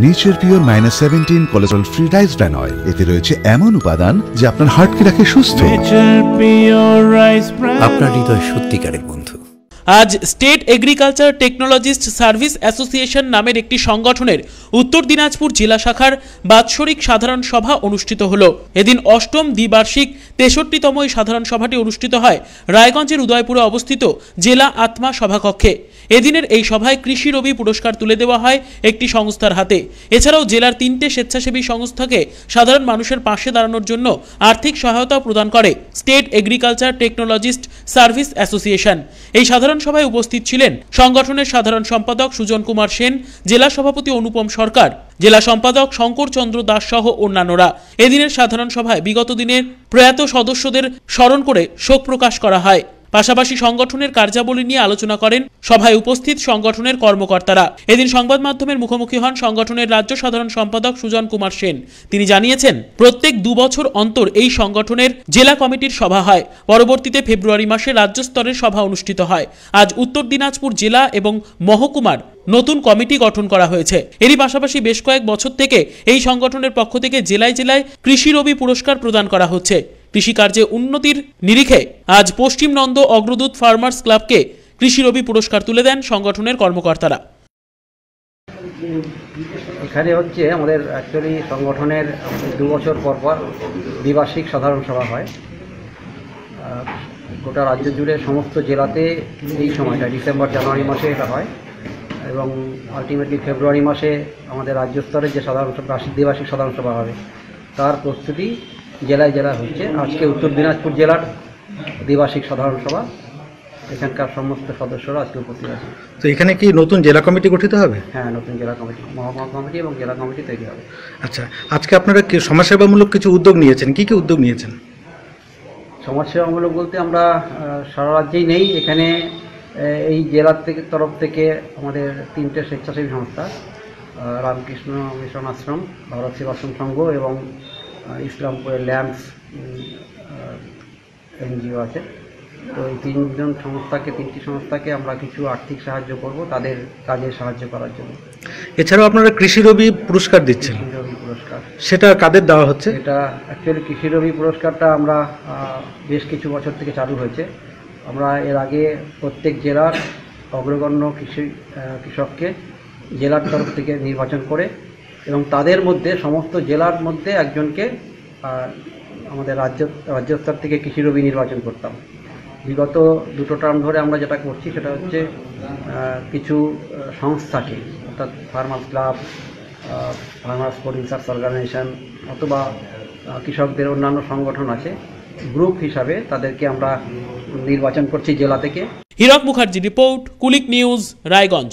Nature pure -17 cholesterol free rice bran oil. এতে রয়েছে এমন উপাদান যা আপনার হার্টকে রাখে সুস্থ। আপনার হৃদয় সত্যিকারের বন্ধু। আজ state agriculture technologist service association নামের একটি সংগঠনের উত্তর দিনাজপুর জেলা শাখার বাৎসরিক সাধারণ সভা অনুষ্ঠিত হলো। এদিন অষ্টম দ্বিবার্ষিক 63তম এই সাধারণ সভাটি অনুষ্ঠিত হয় রায়গঞ্জের উদয়পুরে অবস্থিত জেলা আত্মা সভাকক্ষে। এদিনের এই সভায় কৃষি রবি পুরস্কার তুলে দেওয়া হয় একটি সংস্থার হাতে। এছাড়াও জেলার 3টে স্বেচ্ছাসেবী সংস্থাকে সাধারণ মানুষের পাশে দাঁড়ানোর জন্য আর্থিক সহায়তা প্রদান করে state agriculture technologist service association. এই সাধারণ সভায় উপস্থিত ছিলেন সংগঠনের সাধারণ সম্পাদক সুজন কুমার সেন, জেলা সভাপতি অনুপম সরকার, জেলা সম্পাদক শঙ্কর চন্দ্র দাস সহ অন্যান্যরা। এদিনের সাধারণ সভায় বিগত দিনের প্রয়াত সদস্যদের স্মরণ করে শোক প্রকাশ করা হয়। পাশাপাশি সংগঠনের কার্যাবলী নিয়ে আলোচনা করেন সভায় উপস্থিত সংগঠনের কর্মকর্তারা। এদিন সংবাদ মাধ্যমের মুখোমুখি হন সংগঠনের রাজ্য সাধারণ সম্পাদক সুজন কুমার সেন। তিনি জানিয়েছেন, প্রত্যেক 2 বছর অন্তর এই সংগঠনের জেলা কমিটির সভা হয়। পরবর্তীতে ফেব্রুয়ারি মাসে রাজ্য স্তরের সভা অনুষ্ঠিত হয়। আজ উত্তর দিনাজপুর জেলা এবং মহকুমার নতুন কমিটি গঠন করা হয়েছে। এরই পাশাপাশি বেশ কয়েক বছর থেকে এই সংগঠনের পক্ষ থেকে জেলায় জেলায় কৃষি রবি পুরস্কার প্রদান করা হচ্ছে। কৃষিকার্যে উন্নতির নিরিখে আজ পশ্চিম নন্দ অগ্রদূত ফার্মার্স ক্লাবকে কৃষি রবি পুরস্কার তুলে দেন সংগঠনের কর্মকর্তারা। এখানে হচ্ছে আমাদের অ্যাকচুয়ালি সংগঠনের 2 বছর পর পর দ্বিবার্ষিক সাধারণ সভা হয়। গোটা রাজ্য জুড়ে সমস্ত জেলাতে এই সময়টা ডিসেম্বর জানুয়ারি মাসে এটা হয় এবং আলটিমেটলি ফেব্রুয়ারি মাসে আমাদের রাজ্য স্তরের যে দ্বিবার্ষিক সাধারণ সভা হবে তার প্রস্তুতি জেলায় জেলায় হচ্ছে। আজকে উত্তর দিনাজপুর জেলার দ্বিবার্ষিক সাধারণ সভা, এখানকার সমস্ত সদস্যরা আজকে উপস্থিত আছে। তো এখানে কি নতুন জেলা কমিটি গঠিত হবে? হ্যাঁ, নতুন জেলা কমিটি, মহকুমা কমিটি এবং জেলা কমিটি তৈরি হবে। আচ্ছা, আজকে আপনারা কি সমাজসেবামূলক কিছু উদ্যোগ নিয়েছেন? কি কি উদ্যোগ নিয়েছেন? সমাজসেবামূলক বলতে আমরা সারা রাজ্যেই নেই, এখানে এই জেলার তরফ থেকে আমাদের 3টে স্বেচ্ছাসেবী সংস্থা, রামকৃষ্ণ মিশন আশ্রম, ভারত সেবাশ্রম সংঘ এবং ইসলামপুরের ল্যাম্পস এনজিও আছে। তো এই 3টি সংস্থাকে আমরা কিছু আর্থিক সাহায্য করব তাদের কাজে সাহায্য করার জন্য। এছাড়াও আপনারা কৃষি রবি পুরস্কার দিচ্ছেন। কৃষি রবি পুরস্কার সেটা কাদের দেওয়া হচ্ছে? এটা অ্যাকচুয়ালি কৃষি রবি পুরস্কারটা আমরা বেশ কিছু বছর থেকে চালু হয়েছে। আমরা এর আগে প্রত্যেক জেলার অগ্রগণ্য কৃষককে জেলার তরফ থেকে নির্বাচন করে এবং তাদের মধ্যে সমস্ত জেলার মধ্যে একজনকে আমাদের রাজ্য স্তর থেকে কৃষি রবি নির্বাচন করতাম। বিগত 2 টার্ম ধরে আমরা যেটা করছি সেটা হচ্ছে কিছু সংস্থাকে, অর্থাৎ farmers club, farmers for research organisation অথবা কৃষকদের অন্যান্য সংগঠন আছে, গ্রুপ হিসাবে তাদেরকে আমরা নির্বাচন করছি জেলা থেকে। হীরক মুখার্জি রিপোর্ট, কুলিক নিউজ, রায়গঞ্জ।